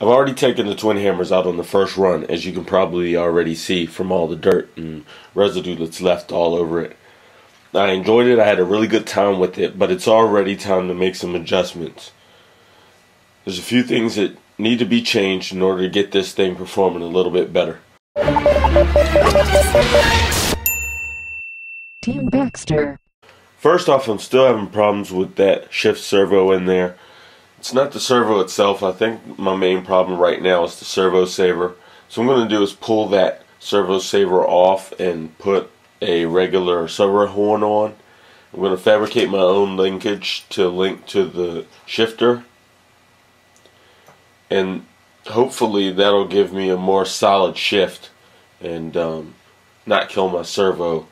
I've already taken the twin hammers out on the first run, as you can probably already see from all the dirt and residue that's left all over it. I enjoyed it. I had a really good time with it, but it's already time to make some adjustments. There's a few things that need to be changed in order to get this thing performing a little bit better. Team Baxter. First off, I'm still having problems with that shift servo in there. It's not the servo itself. I think my main problem right now is the servo saver. So what I'm going to do is pull that servo saver off and put a regular servo horn on. I'm going to fabricate my own linkage to link to the shifter, and hopefully that'll give me a more solid shift and not kill my servo.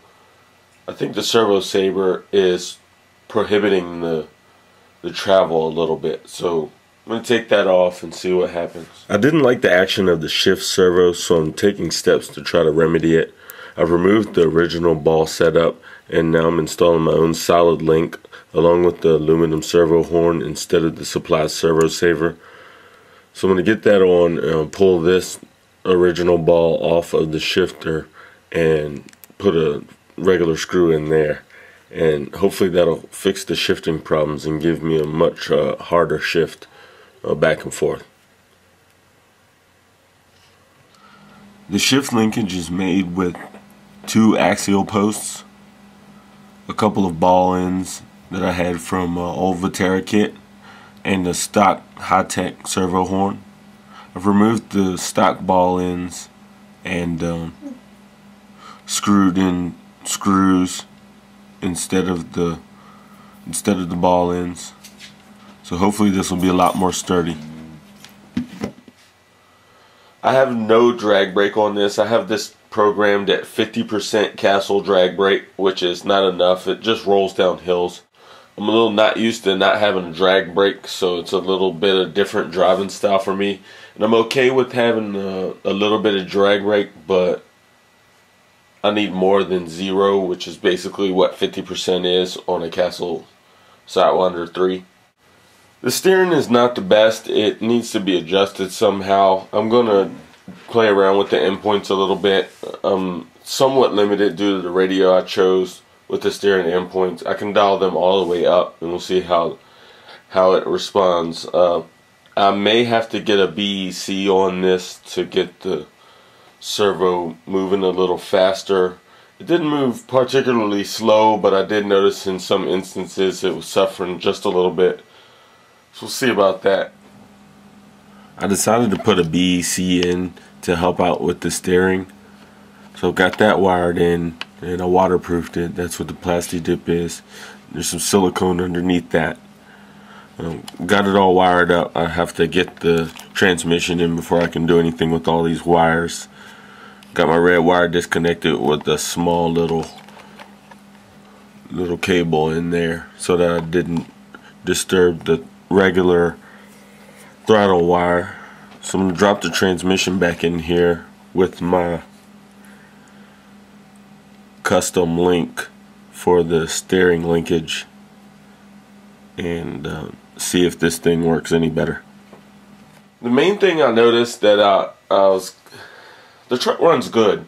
I think the servo saver is prohibiting the travel a little bit, so I'm going to take that off and see what happens. I didn't like the action of the shift servo, so I'm taking steps to try to remedy it. I've removed the original ball setup, and now I'm installing my own solid link along with the aluminum servo horn instead of the supplied servo saver. So I'm going to get that on and pull this original ball off of the shifter and put a regular screw in there, and hopefully that'll fix the shifting problems and give me a much harder shift back and forth. The shift linkage is made with 2 axial posts, a couple of ball ends that I had from old Vaterra kit, and the stock high-tech servo horn. I've removed the stock ball ends and screwed in screws instead of the ball ends. So hopefully this will be a lot more sturdy. I have no drag brake on this. I have this programmed at 50% castle drag brake, which is not enough. It just rolls down hills. I'm a little not used to not having a drag brake, so it's a little bit of different driving style for me. And I'm okay with having a little bit of drag brake, but I need more than 0, which is basically what 50% is on a Castle Sidewinder 3. The steering is not the best. It needs to be adjusted somehow. I'm going to play around with the endpoints a little bit. I'm somewhat limited due to the radio I chose with the steering endpoints. I can dial them all the way up, and we'll see how it responds. I may have to get a BEC on this to get the servo moving a little faster. It didn't move particularly slow, but I did notice in some instances it was suffering just a little bit. So we'll see about that. I decided to put a BEC in to help out with the steering. So got that wired in, and I waterproofed it. That's what the plastic dip is. There's some silicone underneath that. Got it all wired up. I have to get the transmission in before I can do anything with all these wires. Got my red wire disconnected with a small little cable in there so that I didn't disturb the regular throttle wire. So I'm going to drop the transmission back in here with my custom link for the steering linkage and see if this thing works any better. The main thing I noticed that the truck runs good.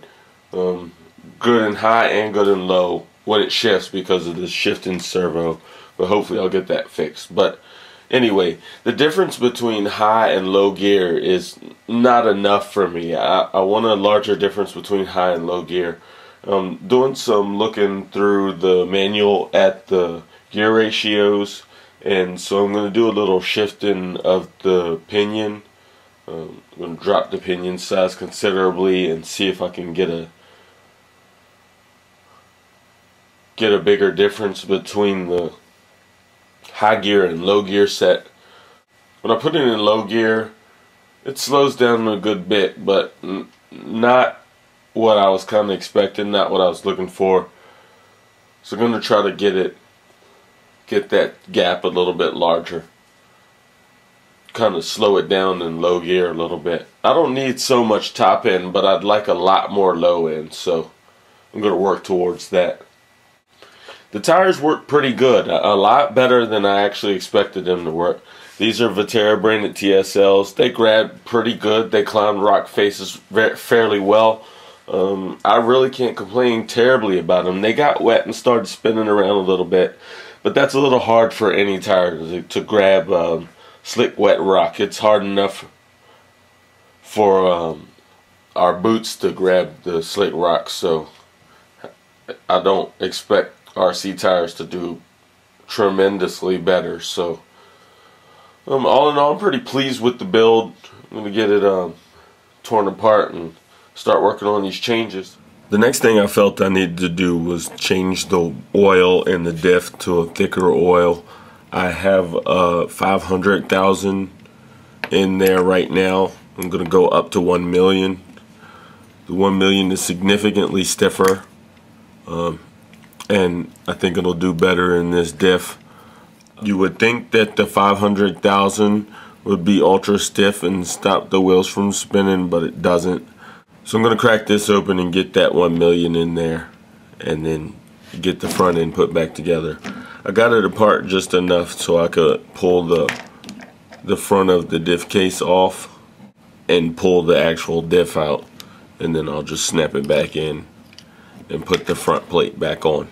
Good in high and good in low when it shifts because of the shifting servo, but hopefully I'll get that fixed. But anyway, the difference between high and low gear is not enough for me. I want a larger difference between high and low gear. Doing some looking through the manual at the gear ratios, and so I'm going to do a little shifting of the pinion. I'm going to drop the pinion size considerably and see if I can get a bigger difference between the high gear and low gear set. When I put it in low gear, it slows down a good bit, but not what I was kind of expecting, not what I was looking for. So I'm going to try to get that gap a little bit larger. Kind of slow it down in low gear a little bit. I don't need so much top end, but I'd like a lot more low end, so I'm going to work towards that. The tires work pretty good, a lot better than I actually expected them to work. These are Vaterra branded TSLs. They grab pretty good. They climb rock faces fairly well. I really can't complain terribly about them. They got wet and started spinning around a little bit, but that's a little hard for any tire to grab slick wet rock. It's hard enough for our boots to grab the slick rock, so I don't expect RC tires to do tremendously better. So all in all, I'm pretty pleased with the build. I'm going to get it torn apart and start working on these changes. The next thing I felt I needed to do was change the oil in the diff to a thicker oil. I have 500,000 in there right now. I'm going to go up to 1 million. The 1 million is significantly stiffer, and I think it'll do better in this diff. You would think that the 500,000 would be ultra stiff and stop the wheels from spinning, but it doesn't. So I'm going to crack this open and get that 1 million in there, and then get the front end put back together. I got it apart just enough so I could pull the front of the diff case off and pull the actual diff out, and then I'll just snap it back in and put the front plate back on.